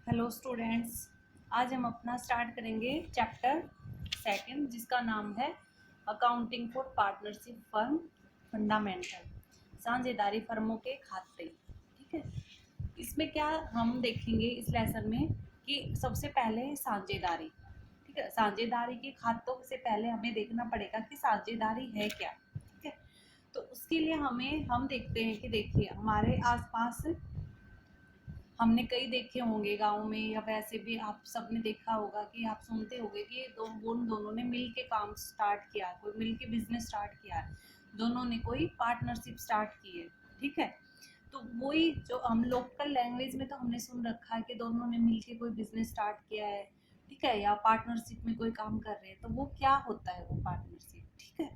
Hello students, आज हम अपना स्टार्ट करेंगे चैप्टर सेकंड जिसका नाम है accounting for partnership firm fundamental, साझेदारी फर्मों के खाते। ठीक है, इसमें क्या हम देखेंगे इस लेसन में कि सबसे पहले साझेदारी। ठीक है, साझेदारी के खातों से पहले हमें देखना पड़ेगा कि साझेदारी है क्या। ठीक है, तो उसके लिए हम देखते हैं कि देखिए हमारे आसपास हमने कई देखे होंगे गाँव में, या वैसे भी आप सबने देखा होगा कि आप सुनते होंगे कि उन दोनों ने मिल के काम स्टार्ट किया, कोई मिल के बिजनेस स्टार्ट किया है, दोनों ने कोई पार्टनरशिप स्टार्ट की है। ठीक है, तो वही जो हम लोकल लैंग्वेज में तो हमने सुन रखा है कि दोनों ने मिल के कोई बिजनेस स्टार्ट किया है। ठीक है, या पार्टनरशिप में कोई काम कर रहे हैं, तो वो क्या होता है वो पार्टनरशिप। ठीक है,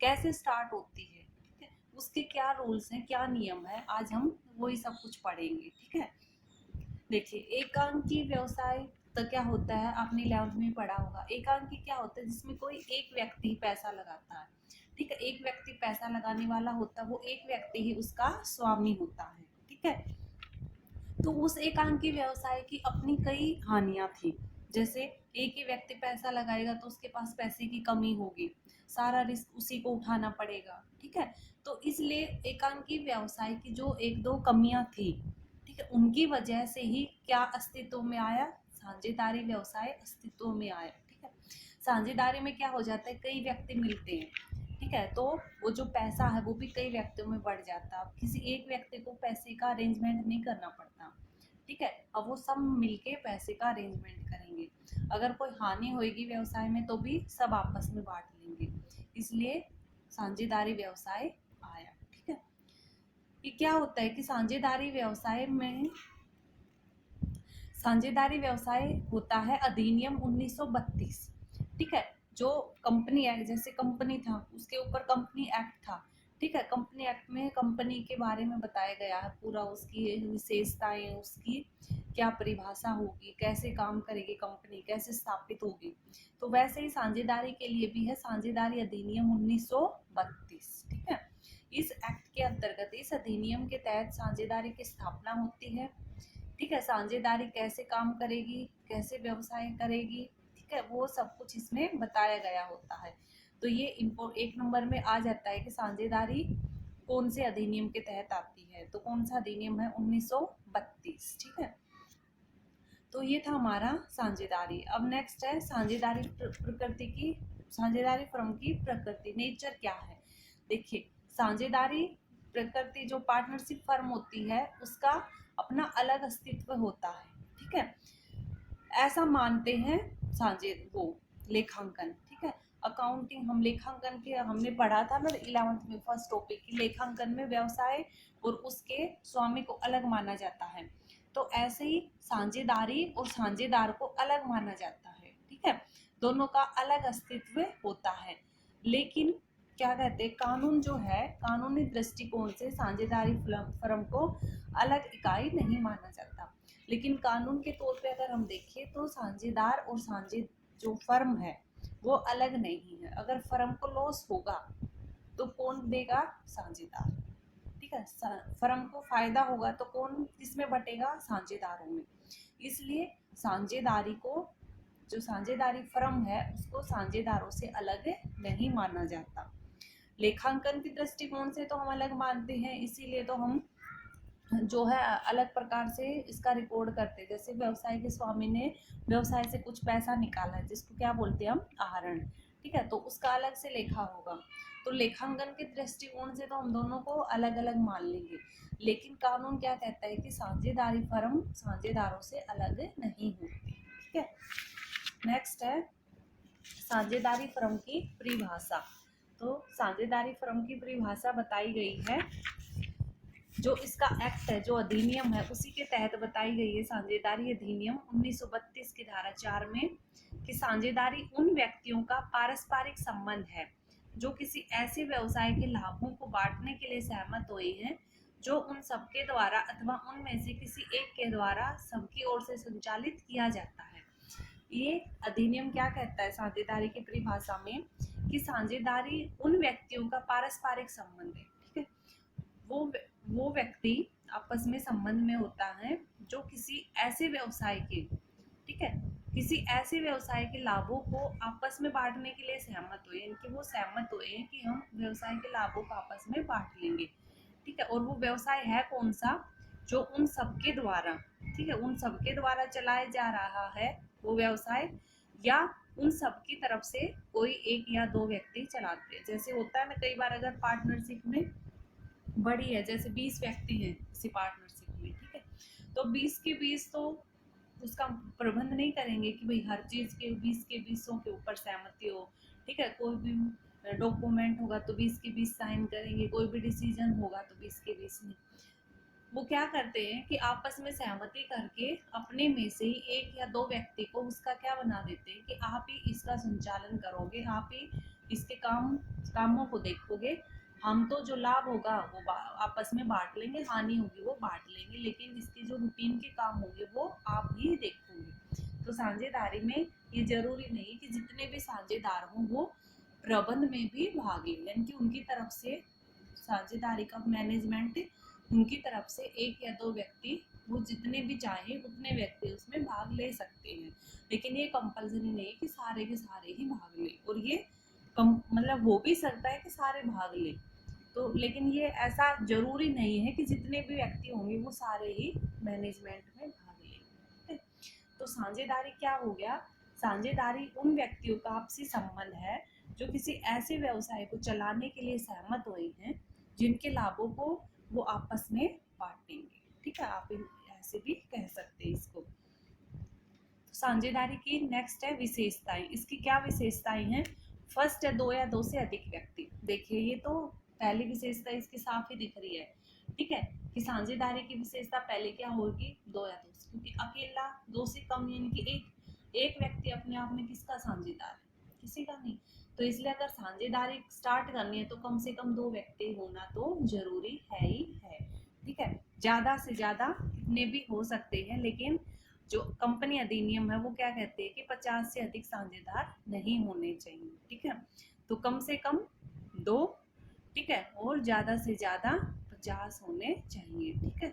कैसे स्टार्ट होती है, ठीक है, उसके क्या रूल्स हैं, क्या नियम है, आज हम वही सब कुछ पढ़ेंगे। ठीक है, देखिए एकांकी व्यवसाय तो क्या होता है, आपने 11th में पढ़ा होगा। एकांकी क्या होता है, जिसमें कोई एक व्यक्ति पैसा लगाता है। ठीक है, एक व्यक्ति पैसा लगाने वाला होता है, वो एक व्यक्ति ही उसका स्वामी होता है। ठीक है, तो उस एकांकी व्यवसाय की अपनी कई हानियां थी। जैसे एक ही व्यक्ति पैसा लगाएगा तो उसके पास पैसे की कमी होगी, सारा रिस्क उसी को उठाना पड़ेगा। ठीक है, तो इसलिए एकांकी व्यवसाय की जो एक दो कमियां थी, ठीक है, उनकी वजह से ही क्या अस्तित्व में आया, साझेदारी व्यवसाय अस्तित्व में आया। ठीक है, साझेदारी में क्या हो जाता है, कई व्यक्ति मिलते हैं। ठीक है, तो वो जो पैसा है वो भी कई व्यक्तियों में बढ़ जाता है, किसी एक व्यक्ति को पैसे का अरेंजमेंट नहीं करना पड़ता। ठीक है, अब वो सब मिलके पैसे का अरेंजमेंट करेंगे। अगर कोई हानि होगी व्यवसाय में तो भी सब आपस में बांट लेंगे, इसलिए साझेदारी व्यवसाय आया। ठीक है, ये क्या होता है कि साझेदारी व्यवसाय होता है अधिनियम 1932। ठीक है, जो कंपनी एक्ट, जैसे कंपनी था उसके ऊपर कंपनी एक्ट था। ठीक है, कंपनी एक्ट में कंपनी के बारे में बताया गया है पूरा, उसकी विशेषताएं, उसकी क्या परिभाषा होगी, कैसे काम करेगी कंपनी, कैसे स्थापित होगी। तो वैसे ही साझेदारी के लिए भी है साझेदारी अधिनियम 1932। ठीक है, इस एक्ट के अंतर्गत, इस अधिनियम के तहत साझेदारी की स्थापना होती है। ठीक है, साझेदारी कैसे काम करेगी, कैसे व्यवसाय करेगी, ठीक है, वो सब कुछ इसमें बताया गया होता है। तो ये एक नंबर में आ जाता है कि साझेदारी कौन से अधिनियम के तहत आती है, तो कौन सा अधिनियम है, 1932। ठीक है, तो ये था हमारा साझेदारी। अब नेक्स्ट है साझेदारी प्रकृति की, साझेदारी फर्म की प्रकृति, नेचर क्या है। देखिए साझेदारी प्रकृति, जो पार्टनरशिप फर्म होती है उसका अपना अलग अस्तित्व होता है। ठीक है, ऐसा मानते हैं साझे वो लेखांकन। ठीक है, अकाउंटिंग, हम लेखांकन के हमने पढ़ा था ना 11th में, फर्स्ट टॉपिक की लेखांकन में व्यवसाय और उसके स्वामी को अलग माना जाता है। तो ऐसे ही साझेदारी और साझेदार को अलग माना जाता है। ठीक है, दोनों का अलग अस्तित्व होता है, लेकिन क्या कहते हैं, कानून जो है, कानूनी दृष्टिकोण से साझेदारी फर्म को अलग इकाई नहीं माना जाता। लेकिन कानून के तौर पे अगर हम देखें तो साझेदार और साझे जो फर्म है वो अलग नहीं है। अगर फर्म को लॉस होगा तो कौन देगा, साझेदार। ठीक है, फर्म को फायदा होगा तो कौन किसमें बटेगा, साझेदारों में। इसलिए साझेदारी को, जो साझेदारी फर्म है उसको साझेदारों से अलग नहीं माना जाता। लेखांकन की दृष्टिकोण से तो हम अलग मानते हैं, इसीलिए तो हम जो है अलग प्रकार से इसका रिकॉर्ड करते हैं। जैसे व्यवसाय के स्वामी ने व्यवसाय से कुछ पैसा निकाला है, जिसको क्या बोलते हैं हम, आहरण। ठीक है, तो उसका अलग से लेखा होगा। तो लेखांकन के दृष्टिकोण से तो हम दोनों को अलग अलग मान लेंगे, लेकिन कानून क्या कहता है कि साझेदारी फर्म साझेदारों से अलग नहीं होती। ठीक है, नेक्स्ट है साझेदारी फर्म की परिभाषा। तो साझेदारी फर्म की परिभाषा बताई गई है, जो इसका एक्ट है, जो अधिनियम है, उसी के तहत बताई गई है। साझेदारी अधिनियम 1932 की धारा 4 में कि साझेदारी उन व्यक्तियों का पारस्परिक संबंध है जो किसी ऐसे व्यवसाय के लाभों को बांटने के लिए सहमत हुए हैं जो उन सबके द्वारा अथवा उनमें से किसी एक के द्वारा सबकी ओर से संचालित किया जाता है। ये अधिनियम क्या कहता है साझेदारी की परिभाषा में, कि साझेदारी उन व्यक्तियों का पारस्परिक संबंध है। ठीक है, वो वो व्यक्ति आपस में संबंध में होता है जो किसी ऐसे व्यवसाय के, ठीक है, किसी ऐसे व्यवसाय के लाभों को आपस में बांटने के लिए सहमत हुए, यानी कि वो सहमत हुए हैं कि हम व्यवसाय के लाभों को आपस में बांट लेंगे, ठीक है। और वो व्यवसाय है कौन सा, जो उन सबके द्वारा, ठीक है, उन सबके द्वारा चलाया जा रहा है वो व्यवसाय, या उन सबकी तरफ से कोई एक या दो व्यक्ति चलाते हैं। जैसे होता है ना, कई बार अगर पार्टनरशिप में बड़ी है, जैसे 20 व्यक्ति हैं किसी पार्टनरशिप में, ठीक है, तो 20 के 20 तो उसका प्रबंध नहीं करेंगे कि भाई हर चीज के 20 के 20 के ऊपर सहमति हो, ठीक है। कोई भी डॉक्यूमेंट होगा तो 20 के 20 साइन करेंगे, कोई भी डिसीजन होगा तो 20 के 20 नहीं। वो क्या करते हैं कि आपस में सहमति करके अपने में से ही एक या दो व्यक्ति को उसका क्या बना देते हैं कि आप ही इसका संचालन करोगे, आप ही इसके कामों को देखोगे, हम तो जो लाभ होगा वो आपस में बांट लेंगे, हानि होगी वो बांट लेंगे, लेकिन इसके जो रूटीन के काम होंगे वो आप ही देखोगे। तो साझेदारी में ये जरूरी नहीं कि जितने भी साझेदार हों वो प्रबंध में भी भाग लें, यानी कि उनकी तरफ से साझेदारी का मैनेजमेंट, उनकी तरफ से एक या दो व्यक्ति, वो जितने भी चाहे उतने व्यक्ति उसमें भाग ले सकते हैं, लेकिन ये कंपलसरी नहीं है कि सारे के सारे ही भाग लें। और ये मतलब हो भी सकता है कि सारे भाग लें, तो लेकिन ये ऐसा जरूरी नहीं है कि जितने भी व्यक्ति होंगे वो सारे ही मैनेजमेंट में भाग लें, ठीक है। तो साझेदारी क्या हो गया, साझेदारी उन व्यक्तियों का आपसी संबंध है जो किसी ऐसे व्यवसाय को चलाने के लिए सहमत हुए हैं जिनके लाभों को वो आपस में बांटेंगे, ठीक है। आप ऐसे भी कह सकते हैं इसको। साझेदारी की नेक्स्ट है विशेषताएं। इसकी क्या विशेषताएं हैं, फर्स्ट है दो या दो से अधिक व्यक्ति। देखिए ये तो पहली विशेषता इसकी साफ ही दिख रही है, ठीक है, कि साझेदारी की विशेषता पहले क्या होगी, दो या दो से, क्योंकि अकेला दो से कम यानी कि एक व्यक्ति अपने आप में किसका साझेदार है, किसी का नहीं। तो इसलिए अगर साझेदारी स्टार्ट करनी है तो कम से कम दो व्यक्ति होना तो जरूरी है ही है, ठीक है। ज्यादा से ज्यादा कितने भी हो सकते हैं, लेकिन जो कंपनी अधिनियम है वो क्या कहते हैं कि 50 से अधिक साझेदार नहीं होने चाहिए, ठीक है। तो कम से कम दो, ठीक है, और ज्यादा से ज्यादा 50 होने चाहिए, ठीक है।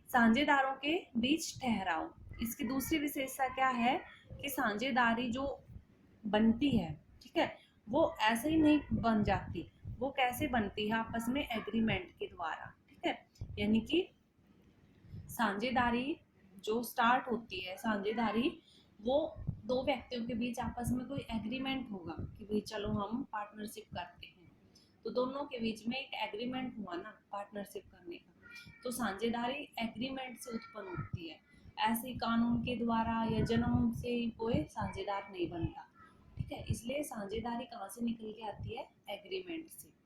साझेदारों के बीच ठहराव। इसकी दूसरी विशेषता क्या है कि साझेदारी जो बनती है, ठीक है, वो ऐसे ही नहीं बन जाती, वो कैसे बनती है, आपस में एग्रीमेंट के द्वारा, ठीक है। यानी कि साझेदारी जो स्टार्ट होती है, साझेदारी वो दो व्यक्तियों के बीच आपस में कोई एग्रीमेंट होगा कि भाई चलो हम पार्टनरशिप करते हैं, तो दोनों के बीच में एक एग्रीमेंट हुआ ना पार्टनरशिप करने का, तो साझेदारी एग्रीमेंट से उत्पन्न होती है, ऐसे कानून के द्वारा या जन्म से कोई साझेदार नहीं बनता, ठीक है। इसलिए साझेदारी कहाँ से निकल के आती है, एग्रीमेंट से।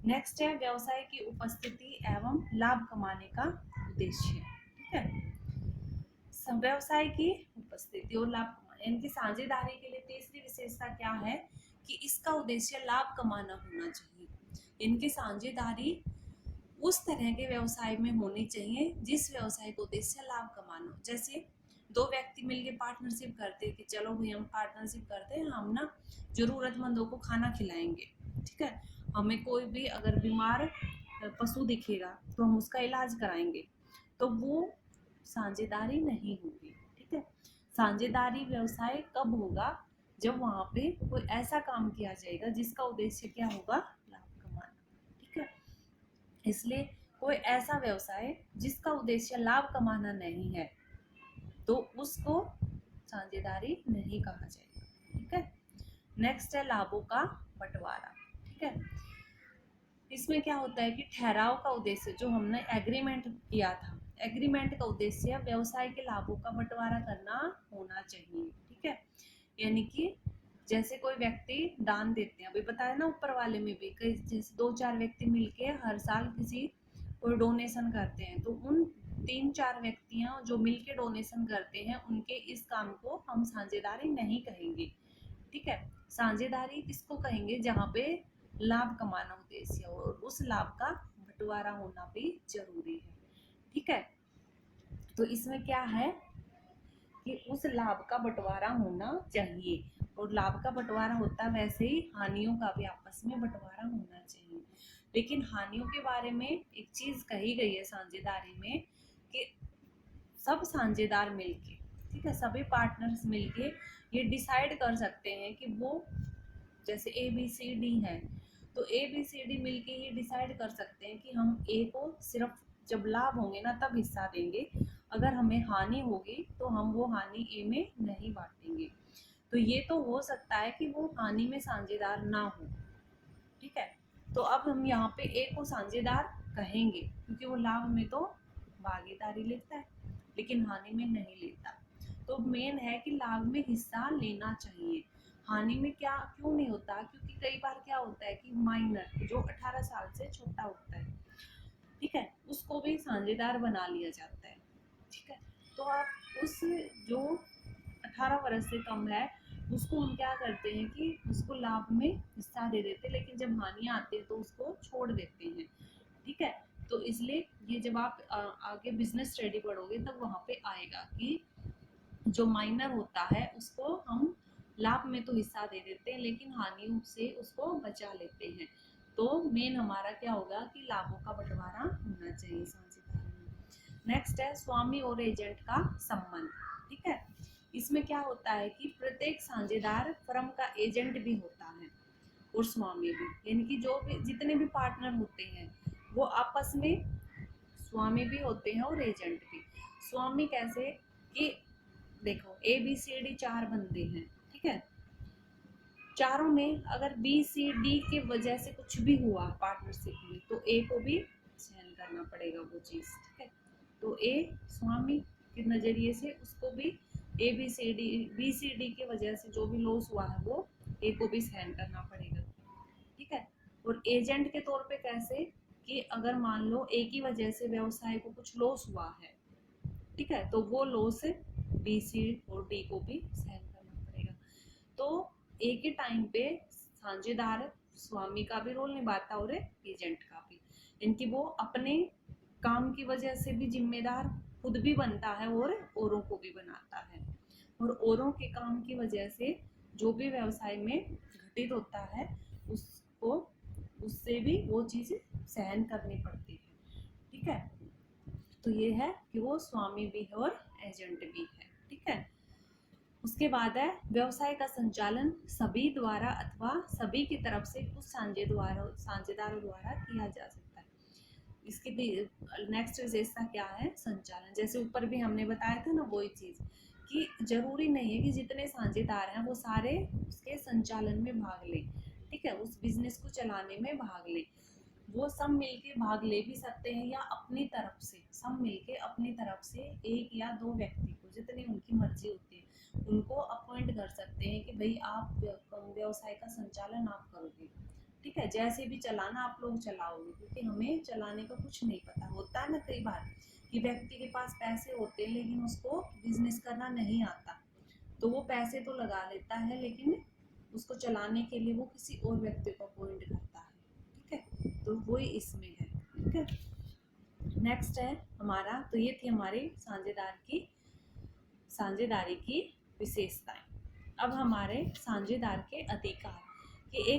नेक्स्ट है व्यवसाय की उपस्थिति एवं लाभ कमाने का उद्देश्य, ठीक है। व्यवसाय की उपस्थिति और लाभ कमाना, यानी कि साझेदारी के लिए तीसरी विशेषता क्या है कि इसका उद्देश्य लाभ कमाना होना चाहिए। इनकी साझेदारी उस तरह के व्यवसाय में होनी चाहिए जिस व्यवसाय का उद्देश्य लाभ कमाना हो। जैसे दो व्यक्ति मिलके पार्टनरशिप करते हैं कि चलो भाई हम पार्टनरशिप करते हैं, हम ना जरूरतमंदों को खाना खिलाएंगे, ठीक है। हमें कोई भी अगर बीमार पशु दिखेगा तो हम उसका इलाज कराएंगे, तो वो साझेदारी नहीं होगी, ठीक है। साझेदारी व्यवसाय कब होगा, जब वहां पे कोई ऐसा काम किया जाएगा जिसका उद्देश्य क्या होगा, लाभ कमाना, ठीक है। इसलिए कोई ऐसा व्यवसाय जिसका उद्देश्य लाभ कमाना नहीं है तो उसको साझेदारी नहीं कहा जाएगा, ठीक है। नेक्स्ट है लाभों का बंटवारा, ठीक है। इसमें क्या होता है कि ठहराव का उद्देश्य, जो हमने एग्रीमेंट किया था, एग्रीमेंट का उद्देश्य व्यवसाय के लाभों का बंटवारा करना होना चाहिए, ठीक है। यानी कि जैसे कोई व्यक्ति दान देते हैं, अभी बताया ना ऊपर वाले में भी, कई जैसे दो चार व्यक्ति मिलके हर साल किसी कोई डोनेशन करते हैं, तो उन तीन चार व्यक्तियां जो मिलके डोनेशन करते हैं उनके इस काम को हम साझेदारी नहीं कहेंगे, ठीक है। साझेदारी किसको कहेंगे, जहाँ पे लाभ कमाना उद्देश्य हो और उस लाभ का बंटवारा होना भी जरूरी है, ठीक है। तो इसमें क्या है कि उस लाभ का बंटवारा होना चाहिए, और लाभ का बंटवारा होता है वैसे ही हानियों का भी आपस में बंटवारा होना चाहिए। लेकिन हानियों के बारे में एक चीज कही गई है साझेदारी में कि सब साझेदार मिलके, ठीक है, सभी पार्टनर्स मिलके ये डिसाइड कर सकते हैं कि वो, जैसे ABCD है, तो ABCD मिलके ये डिसाइड कर सकते हैं कि हम A को सिर्फ जब लाभ होंगे ना तब हिस्सा देंगे, अगर हमें हानि होगी तो हम वो हानि A में नहीं बांटेंगे। तो ये तो हो सकता है कि वो हानि में साझेदार ना हो, ठीक है। तो अब हम यहाँ पे A को साझेदार कहेंगे क्योंकि वो लाभ में तो भागीदारी लेता है लेकिन हानि में नहीं लेता। तो मेन है कि लाभ में हिस्सा लेना चाहिए, हानि में क्या क्यों नहीं होता, क्योंकि कई बार क्या होता है कि माइनर जो 18 साल से छोटा होता है, ठीक है, उसको भी साझेदार बना लिया जाता है, ठीक है। तो आप उस जो 18 वर्ष से कम है उसको हम क्या करते हैं कि उसको लाभ में हिस्सा दे देते हैं, लेकिन जब हानि आती है तो उसको छोड़ देते हैं, ठीक है। तो इसलिए ये जब आप आगे बिजनेस स्टडी पढ़ोगे तब वहाँ पे आएगा कि जो माइनर होता है उसको हम लाभ में तो हिस्सा दे देते हैं लेकिन हानि से उसको बचा लेते हैं। तो मेन हमारा क्या होगा कि लाभों का बंटवारा होना चाहिए साझेदारी में। नेक्स्ट है स्वामी और एजेंट का संबंध, ठीक है। इसमें क्या होता है कि प्रत्येक साझेदार फर्म का एजेंट भी होता है और स्वामी भी, यानी कि जो भी जितने भी पार्टनर होते हैं वो आपस में स्वामी भी होते हैं और एजेंट भी। स्वामी कैसे कि देखो ABCD 4 बंदे हैं, ठीक है, चारों में अगर BCD की वजह से कुछ भी हुआ पार्टनरशिप में तो A को भी सहन करना पड़ेगा वो चीज, ठीक है। तो A स्वामी के नजरिए से उसको भी BCD की वजह से जो भी लॉस हुआ है वो A को भी सहन करना पड़ेगा, ठीक है। और एजेंट के तौर पे कैसे कि अगर मान लो A की वजह से व्यवसाय को कुछ लॉस हुआ है, ठीक है, तो वो लॉस BC और D को भी सहन करना पड़ेगा। तो एक ही टाइम पे साझेदार स्वामी का भी रोल निभाता है और एजेंट का भी, इनकी वो अपने काम की वजह से भी जिम्मेदार खुद भी बनता है और औरों को भी बनाता है, और औरों के काम की वजह से जो भी व्यवसाय में घटित होता है उसको उससे भी वो चीज सहन करनी पड़ती है, ठीक है। तो ये है कि वो स्वामी भी है और एजेंट भी है, ठीक है। उसके बाद है व्यवसाय का संचालन सभी द्वारा अथवा सभी की तरफ से कुछ साझेदारों द्वारा किया जा सकता है। इसकी नेक्स्ट विशेषता क्या है, संचालन। जैसे ऊपर भी हमने बताया था ना वही चीज कि जरूरी नहीं है कि जितने साझेदार हैं वो सारे उसके संचालन में भाग लें, ठीक है, उस बिजनेस को चलाने में भाग लें। वो सब मिलके भाग ले भी सकते हैं या अपनी तरफ से सब मिलके अपनी तरफ से एक या दो व्यक्ति को, जितनी उनकी मर्जी होती है, उनको अपॉइंट कर सकते हैं कि भाई आप व्यवसाय का संचालन आप करोगे, ठीक है, जैसे भी चलाना आप लोग चलाओगे, क्योंकि हमें चलाने का कुछ नहीं पता होता है ना। कई बार कि व्यक्ति के पास पैसे होते हैं लेकिन उसको बिजनेस करना नहीं आता, तो वो पैसे तो लगा लेता है लेकिन उसको चलाने के लिए वो किसी और व्यक्ति को अपॉइंट करता है, ठीक है। तो वही इसमें है, ठीक है। नेक्स्ट है हमारा, तो ये थी हमारी साझेदारी की विशेषताएं। अब हमारे साझेदार के अधिकार कि एक